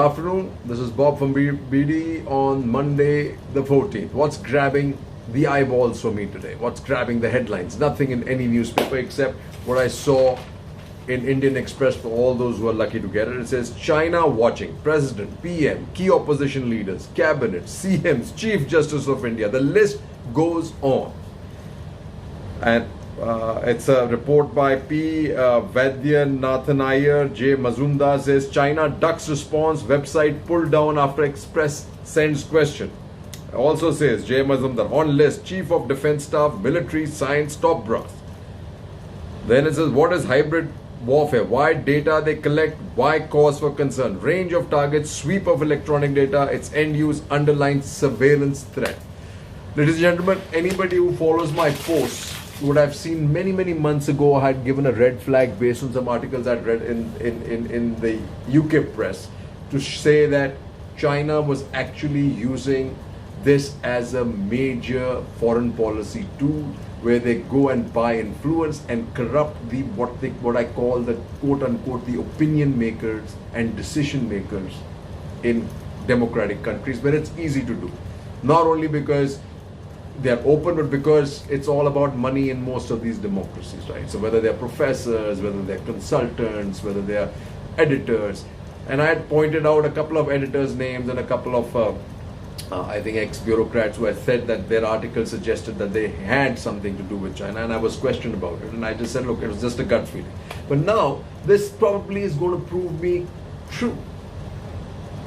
afternoon. This is Bob from BD on Monday the 14th. What's grabbing the eyeballs for me today? What's grabbing the headlines? Nothing in any newspaper except what I saw in Indian Express for all those who are lucky to get it. It says China watching, President, PM, key opposition leaders, cabinet, CMs, Chief Justice of India. The list goes on. And it's a report by P. Vaidyanathan Iyer. J. Mazumdar says China ducks response, website pulled down after Express sends question. Also says J. Mazumdar on list, Chief of Defense Staff, Military, Science, top brass. Then it says what is hybrid warfare? Why data they collect? Why cause for concern? Range of targets, sweep of electronic data, its end use underlines surveillance threat. Ladies and gentlemen, anybody who follows my posts would have seen many months ago I had given a red flag based on some articles I'd read in the UK press to say that China was actually using this as a major foreign policy tool where they go and buy influence and corrupt the what I call the quote unquote the opinion makers and decision makers in democratic countries where it's easy to do. Not only because they're open, but because it's all about money in most of these democracies, right? So whether they're professors, whether they're consultants, whether they're editors, and I had pointed out a couple of editors' names and a couple of I think ex-bureaucrats who had said that their articles suggested that they had something to do with China, and I was questioned about it, and I just said, look, it was just a gut feeling. But now, this probably is going to prove me true.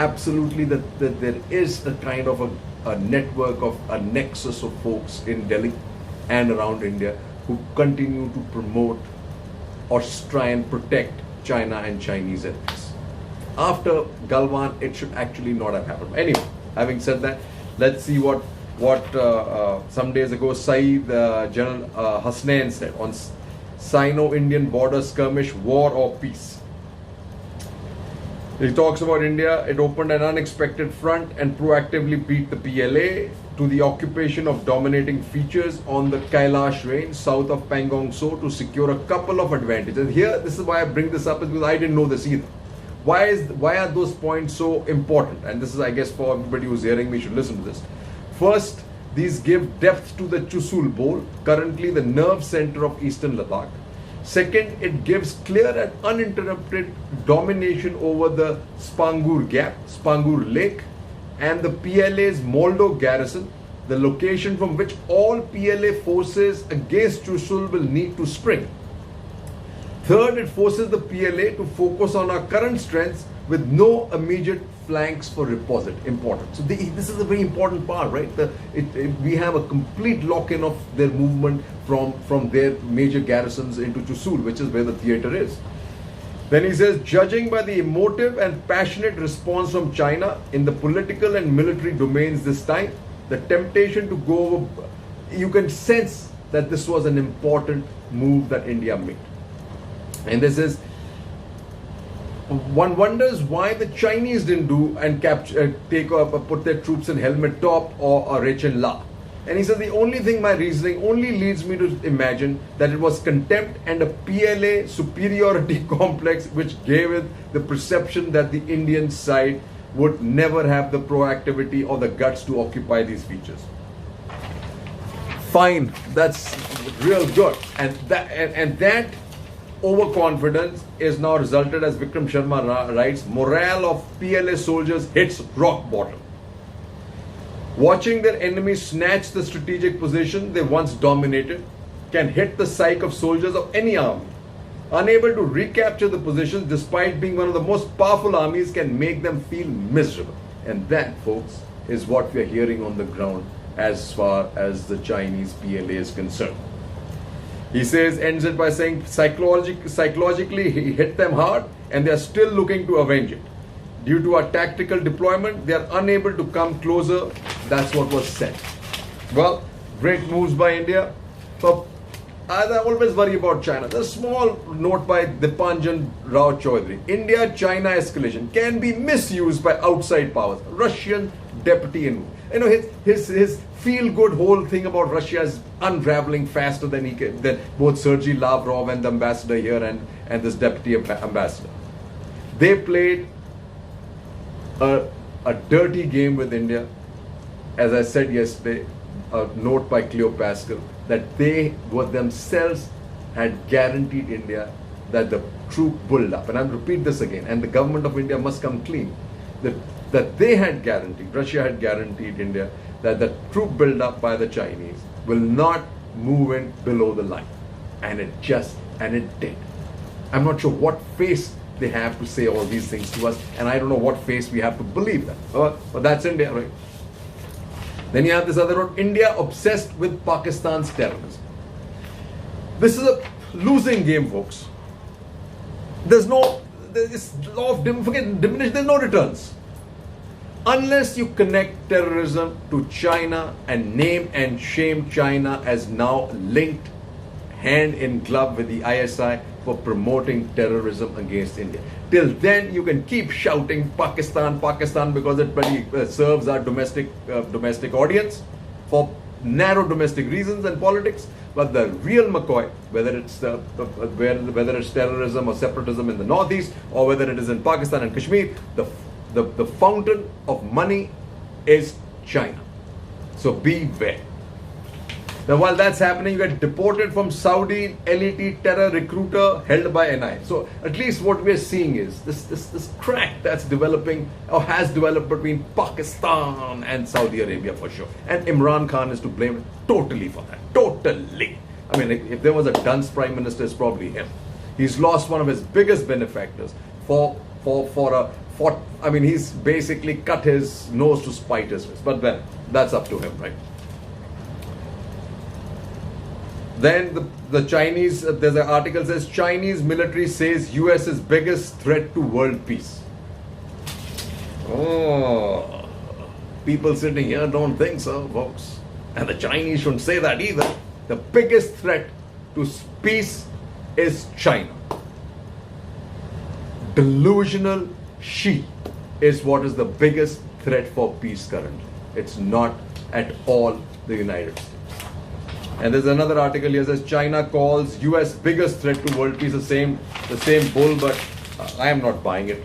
Absolutely, that there is a kind of a network of a nexus of folks in Delhi and around India who continue to promote or try and protect China and Chinese interests. After Galwan, it should actually not have happened. Anyway, having said that, let's see what some days ago Saeed General Hasnain said on Sino-Indian border skirmish, war or peace. He talks about India. It opened an unexpected front and proactively beat the PLA to the occupation of dominating features on the Kailash range south of Pangong Tso to secure a couple of advantages. Here, this is why I bring this up, is because I didn't know this either. Why are those points so important? And this is, I guess, for everybody who's hearing me should listen to this. First, these give depth to the Chushul Bowl, currently the nerve center of eastern Ladakh. Second, it gives clear and uninterrupted domination over the Spangur Gap, Spangur Lake, and the PLA's Moldo garrison, the location from which all PLA forces against Chushul will need to spring. Third, it forces the PLA to focus on our current strengths with no immediate flanks for reposit. Important. So this is a very important part, right? We have a complete lock-in of their movement from their major garrisons into Chushul, which is where the theater is. Then he says, judging by the emotive and passionate response from China in the political and military domains this time, the temptation to go over, you can sense that this was an important move that India made. And this is, one wonders why the Chinese didn't do and put their troops in Helmet Top or Rechen La. And he says the only thing, my reasoning only leads me to imagine that it was contempt and a PLA superiority complex which gave it the perception that the Indian side would never have the proactivity or the guts to occupy these features. Fine, that's real good. And that overconfidence is now resulted, as Vikram Sharma writes, morale of PLA soldiers hits rock bottom. Watching their enemies snatch the strategic position they once dominated can hit the psyche of soldiers of any army. Unable to recapture the positions despite being one of the most powerful armies can make them feel miserable. And that, folks, is what we are hearing on the ground as far as the Chinese PLA is concerned. He says, ends it by saying psychologically he hit them hard and they are still looking to avenge it. Due to our tactical deployment, they are unable to come closer. That's what was said. Well, great moves by India. So, as I always worry about China, there's a small note by Dipanjan Rao Chaudhary. India-China escalation can be misused by outside powers. Russian deputy envoy. You know, his feel-good whole thing about Russia is unraveling faster than both Sergei Lavrov and the ambassador here and this deputy ambassador. They played a dirty game with India. As I said yesterday, a note by Cleo Pascal, that they were themselves had guaranteed India that the troop build-up, and I'll repeat this again, and the government of India must come clean, that they had guaranteed, Russia had guaranteed India that the troop build-up by the Chinese will not move in below the line. And it did. I'm not sure what face they have to say all these things to us, and I don't know what face we have to believe that. But that's India, right? Then you have this other one, India obsessed with Pakistan's terrorism. This is a losing game, folks. There's law of diminish, there's no returns. Unless you connect terrorism to China and name and shame China as now linked hand in glove with the ISI for promoting terrorism against India. Till then, you can keep shouting Pakistan, Pakistan, because it serves our domestic audience for narrow domestic reasons and politics. But the real McCoy, whether it's terrorism or separatism in the northeast, or whether it is in Pakistan and Kashmir, the fountain of money is China. So beware. Now, while that's happening, you get deported from Saudi elite terror recruiter held by NI. So at least what we're seeing is this crack that's developing or has developed between Pakistan and Saudi Arabia for sure. And Imran Khan is to blame totally for that. Totally. I mean, if there was a dunce prime minister, it's probably him. He's lost one of his biggest benefactors he's basically cut his nose to spite his face. But then that's up to him, right? Then the Chinese, there's an article says Chinese military says US is biggest threat to world peace. Oh, people sitting here don't think so, folks. And the Chinese shouldn't say that either. The biggest threat to peace is China. Delusional Xi is what is the biggest threat for peace currently. It's not at all the United States. And there's another article here that says China calls US biggest threat to world peace. The same bull, but I am not buying it.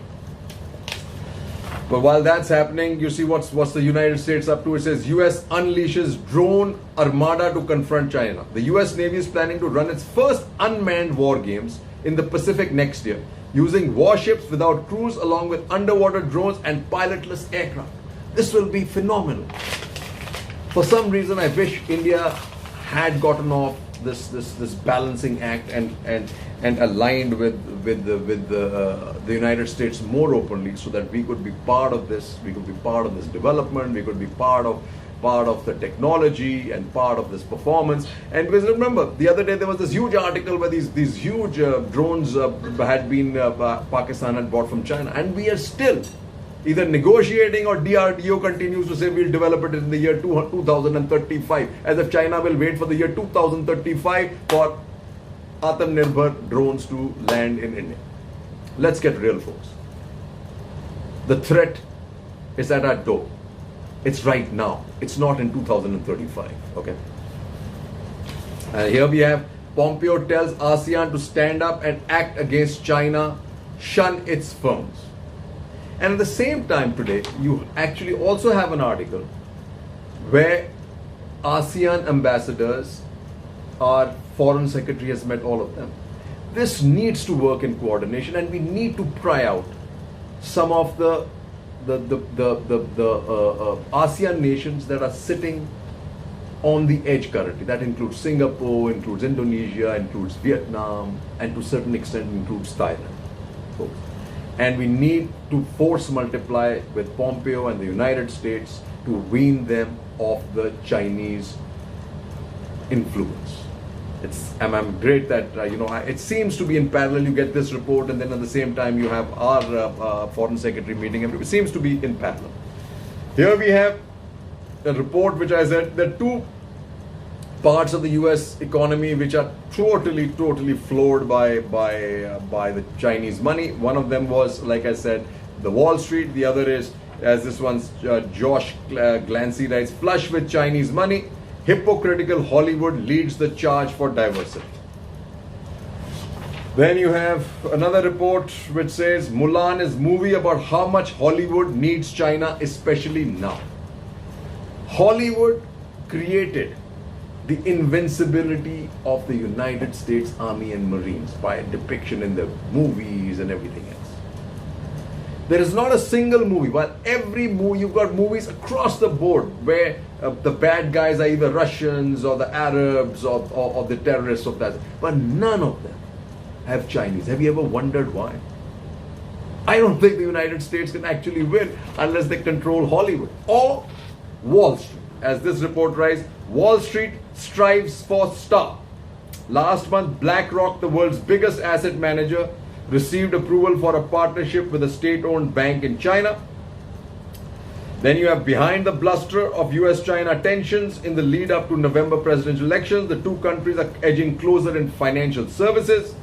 But while that's happening, you see what's the United States up to. It says US unleashes drone armada to confront China. The US Navy is planning to run its first unmanned war games in the Pacific next year, using warships without crews along with underwater drones and pilotless aircraft. This will be phenomenal. For some reason, I wish India had gotten off this balancing act and aligned with the United States more openly, so that we could be part of this. We could be part of this development. We could be part of the technology and part of this performance. And because remember, the other day there was this huge article where these huge drones had been Pakistan had bought from China, and we are still either negotiating, or DRDO continues to say we'll develop it in the year 2035, as if China will wait for the year 2035 for Atmanirbhar drones to land in India. Let's get real, folks. The threat is at our door. It's right now. It's not in 2035. Okay. And here we have Pompeo tells ASEAN to stand up and act against China, shun its firms. And at the same time today, you actually also have an article where ASEAN ambassadors, our foreign secretary has met all of them. This needs to work in coordination, and we need to pry out some of the ASEAN nations that are sitting on the edge currently. That includes Singapore, includes Indonesia, includes Vietnam, and to a certain extent includes Thailand. Folks. And we need to force multiply with Pompeo and the United States to wean them off the Chinese influence. I'm great that, it seems to be in parallel. You get this report, and then at the same time you have our foreign secretary meeting. It seems to be in parallel. Here we have a report which I said there are two parts of the US economy which are totally floored by the Chinese money. One of them was, like I said, the Wall Street. The other is, as this one's Josh Glancy writes, flush with Chinese money, hypocritical Hollywood leads the charge for diversity. Then you have another report which says Mulan is movie about how much Hollywood needs China, especially now. Hollywood created the invincibility of the United States Army and Marines by depiction in the movies and everything else. There is not a single movie, but every movie, you've got movies across the board where the bad guys are either Russians or the Arabs or the terrorists of that, but none of them have Chinese. Have you ever wondered why? I don't think the United States can actually win unless they control Hollywood or Wall Street. As this report writes, Wall Street strives for star. Last month, BlackRock, the world's biggest asset manager, received approval for a partnership with a state-owned bank in China. Then you have behind the bluster of US-China tensions in the lead up to November presidential elections. The two countries are edging closer in financial services.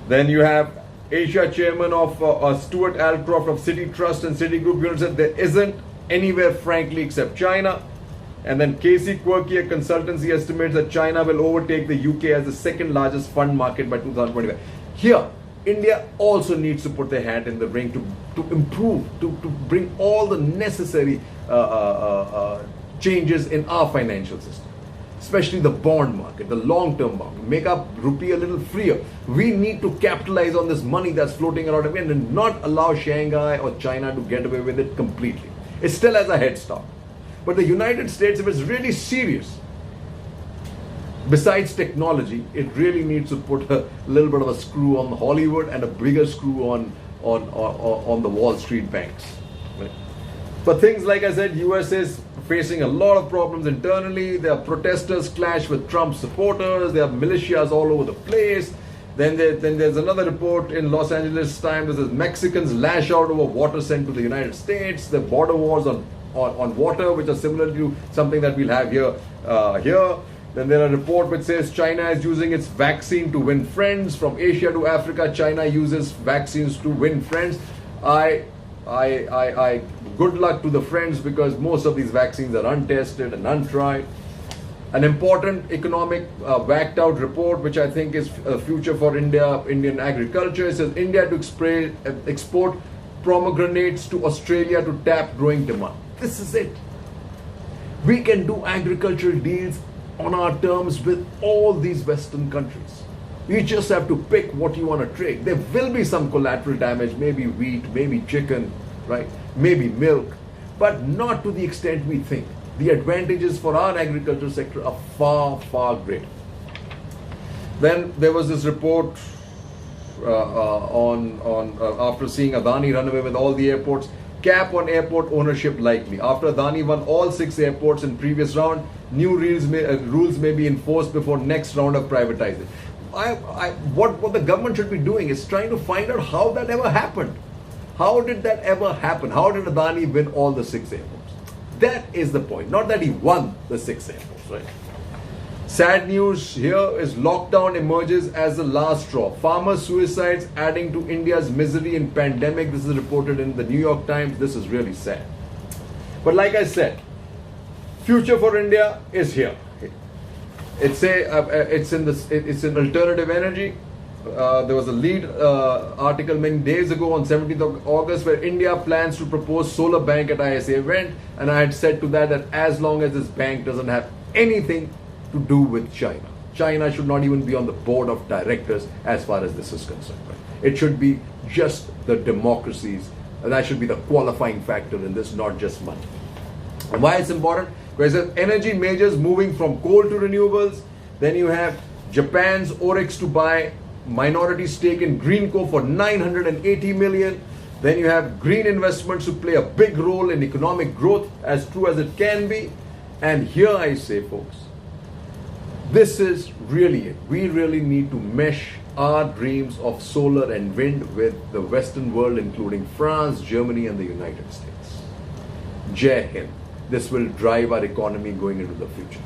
Then you have Asia chairman of Stuart Alcroft of Citi Trust and Citigroup Unit said there isn't anywhere frankly except China. And then Casey Quirky, a consultancy, estimates that China will overtake the UK as the second largest fund market by 2025. Here, India also needs to put their hand in the ring to improve, to bring all the necessary changes in our financial system, especially the bond market, the long-term market, make our rupee a little freer. We need to capitalize on this money that's floating around again and not allow Shanghai or China to get away with it completely. It still has a head start. But the United States, if it's really serious, besides technology, it really needs to put a little bit of a screw on Hollywood and a bigger screw on the Wall Street banks. Right? But things like I said, US is facing a lot of problems internally. There are protesters clash with Trump supporters. There are militias all over the place. Then there's another report in Los Angeles Times that says Mexicans lash out over water sent to the United States. The border wars on water, which are similar to something that we'll have here. Then there are a report which says China is using its vaccine to win friends. From Asia to Africa, China uses vaccines to win friends. I good luck to the friends because most of these vaccines are untested and untried. An important economic whacked out report, which I think is a future for Indian agriculture. It says India to export pomegranates to Australia to tap growing demand. This is it. We can do agricultural deals on our terms with all these Western countries. You just have to pick what you want to trade. There will be some collateral damage, maybe wheat, maybe chicken, right? Maybe milk, but not to the extent we think. The advantages for our agricultural sector are far, far greater. Then there was this report after seeing Adani run away with all the airports, cap on airport ownership likely. After Adani won all 6 airports in previous round, new rules may be enforced before next round of privatizing. What the government should be doing is trying to find out how that ever happened. How did that ever happen? How did Adani win all the 6 airports? That is the point. Not that he won the 6 airports, right? Sad news here is lockdown emerges as the last straw. Farmer suicides adding to India's misery in pandemic. This is reported in the New York Times. This is really sad. But like I said, future for India is here. It's in alternative energy. There was a lead article many days ago on 17th of August where India plans to propose solar bank at ISA event, and I had said to that as long as this bank doesn't have anything to do with China. China should not even be on the board of directors as far as this is concerned. Right? It should be just the democracies, and that should be the qualifying factor in this, not just money. And why it's important? Because energy majors moving from coal to renewables. Then you have Japan's Oryx to buy minority stake in Greenko for 980 million. Then you have green investments to play a big role in economic growth, as true as it can be. And here I say, folks, this is really it. We really need to mesh our dreams of solar and wind with the Western world, including France, Germany, and the United States. Jai Hind. This will drive our economy going into the future.